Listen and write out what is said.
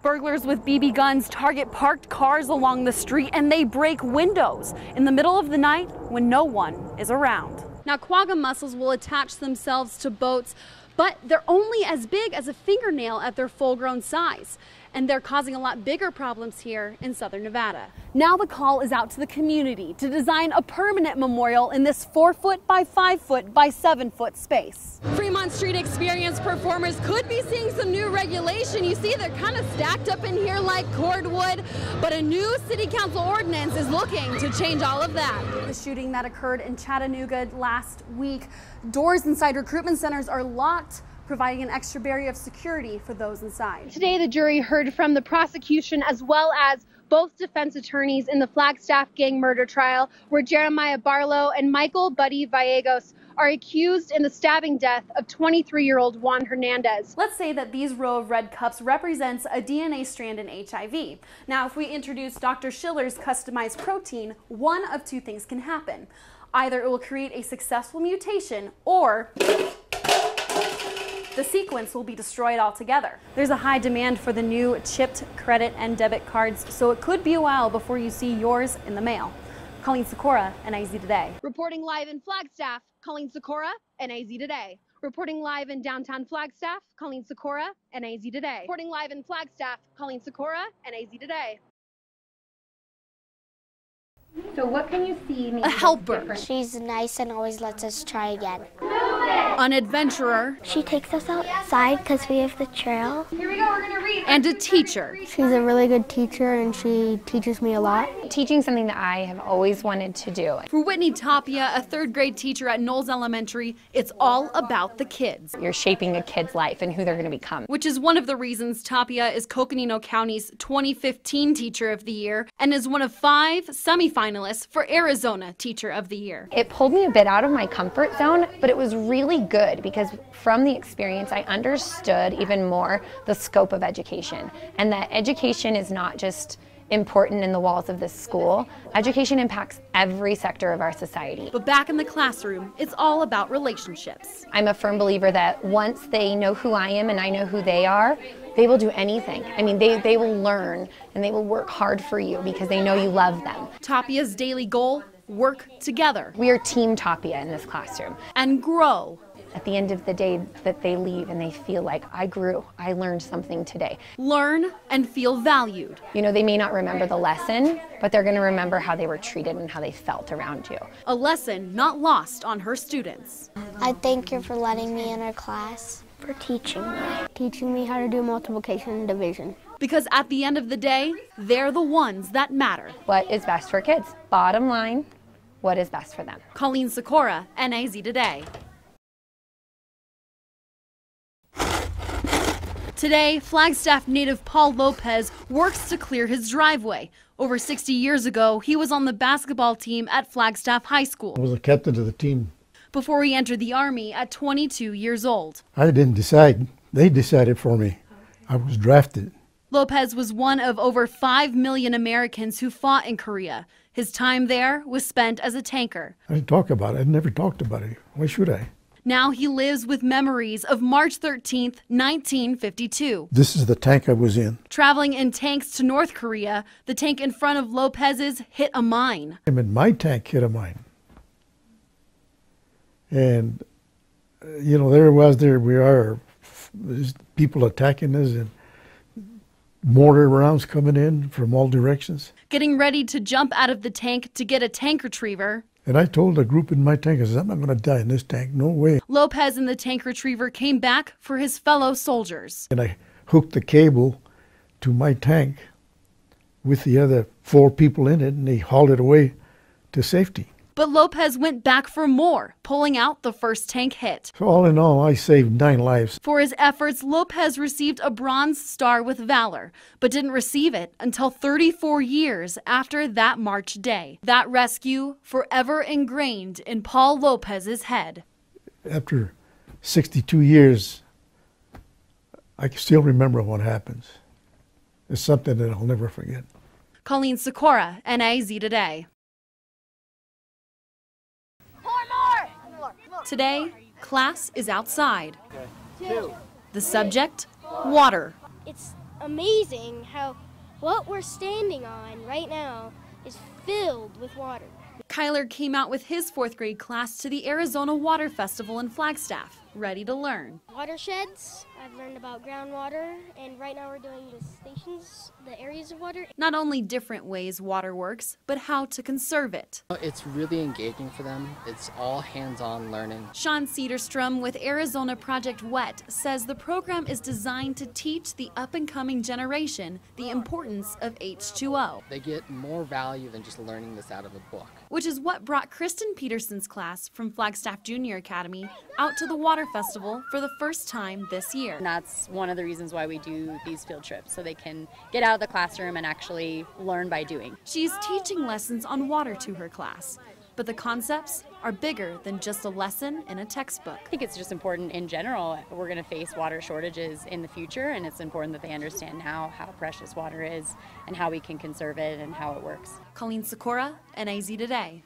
Burglars with BB guns target parked cars along the street and they break windows in the middle of the night when no one is around. Now, quagga mussels will attach themselves to boats, but they're only as big as a fingernail at their full-grown size. And they're causing a lot bigger problems here in southern Nevada. Now the call is out to the community to design a permanent memorial in this 4-foot by 5-foot by 7-foot space. Fremont Street Experience performers could be seeing some new regulation. You see, they're kind of stacked up in here like cordwood, but a new city council ordinance is looking to change all of that. The shooting that occurred in Chattanooga last week, doors inside recruitment centers are locked, providing an extra barrier of security for those inside. Today, the jury heard from the prosecution as well as both defense attorneys in the Flagstaff gang murder trial, where Jeremiah Barlow and Michael Buddy Vallegos are accused in the stabbing death of 23-year-old Juan Hernandez. Let's say that these row of red cups represents a DNA strand in HIV. Now, if we introduce Dr. Schiller's customized protein, one of two things can happen. Either it will create a successful mutation, or the sequence will be destroyed altogether. There's a high demand for the new chipped credit and debit cards, so it could be a while before you see yours in the mail. Colleen Sikora, NIZ Today. Reporting live in Flagstaff, Colleen Sikora, NIZ Today. Reporting live in downtown Flagstaff, Colleen Sikora, NIZ Today. Reporting live in Flagstaff, Colleen Sikora, NIZ Today. So what can you see? A helper. She's nice and always lets us try again. An adventurer. She takes us outside because we have the trail. Here we go, we're gonna read. And a teacher. She's a really good teacher and she teaches me a lot. Teaching something that I have always wanted to do. For Whitney Tapia, a third-grade teacher at Knowles Elementary, it's all about the kids. You're shaping a kid's life and who they're gonna become. Which is one of the reasons Tapia is Coconino County's 2015 Teacher of the Year and is one of 5 semifinalists for Arizona Teacher of the Year. It pulled me a bit out of my comfort zone, but it was really good because from the experience I understood even more the scope of education, and that education is not just important in the walls of this school. Education impacts every sector of our society. But back in the classroom, it's all about relationships. I'm a firm believer that once they know who I am and I know who they are, they will do anything. I mean, they will learn and they will work hard for you because they know you love them. Tapia's daily goal, work together. We are Team Tapia in this classroom. And grow. At the end of the day that they leave and they feel like, I grew, I learned something today. Learn and feel valued. You know, they may not remember the lesson, but they're gonna remember how they were treated and how they felt around you. A lesson not lost on her students. I thank her for letting me in her class, for teaching me how to do multiplication and division. Because at the end of the day, they're the ones that matter. What is best for kids? Bottom line, what is best for them? Colleen Sikora, NIZ Today. Today, Flagstaff native Paul Lopez works to clear his driveway. Over 60 years ago, he was on the basketball team at Flagstaff High School. I was the captain of the team. Before he entered the Army at 22 years old. I didn't decide. They decided for me. I was drafted. Lopez was one of over 5 million Americans who fought in Korea. His time there was spent as a tanker. I didn't talk about it. I never talked about it. Why should I? Now he lives with memories of March 13th, 1952. This is the tank I was in. Traveling in tanks to North Korea, the tank in front of Lopez's hit a mine. I mean, my tank hit a mine. And, you know, there we are, there's people attacking us and mortar rounds coming in from all directions. Getting ready to jump out of the tank to get a tank retriever. And I told a group in my tank, I said, I'm not going to die in this tank, no way. Lopez and the tank retriever came back for his fellow soldiers. And I hooked the cable to my tank with the other 4 people in it, and they hauled it away to safety. But Lopez went back for more, pulling out the first tank hit. So all in all, I saved 9 lives. For his efforts, Lopez received a Bronze Star with Valor, but didn't receive it until 34 years after that March day. That rescue forever ingrained in Paul Lopez's head. After 62 years, I can still remember what happens. It's something that I'll never forget. Colleen Sikora, NIZ Today. Today, class is outside. The subject, water. It's amazing how what we're standing on right now is filled with water. Kyler came out with his 4th grade class to the Arizona Water Festival in Flagstaff, ready to learn. Watersheds, I've learned about groundwater, and right now we're doing the stations, the areas of water. Not only different ways water works, but how to conserve it. It's really engaging for them. It's all hands-on learning. Sean Cedarstrom with Arizona Project WET says the program is designed to teach the up-and-coming generation the importance of H2O. They get more value than just learning this out of a book. Which is what brought Kristen Peterson's class from Flagstaff Junior Academy out to the Water Festival for the first time this year. And that's one of the reasons why we do these field trips, so they can get out of the classroom and actually learn by doing. She's teaching lessons on water to her class, but the concepts are bigger than just a lesson in a textbook. I think it's just important in general. We're going to face water shortages in the future, and it's important that they understand now how precious water is and how we can conserve it and how it works. Colleen Sikora, NAZ Today.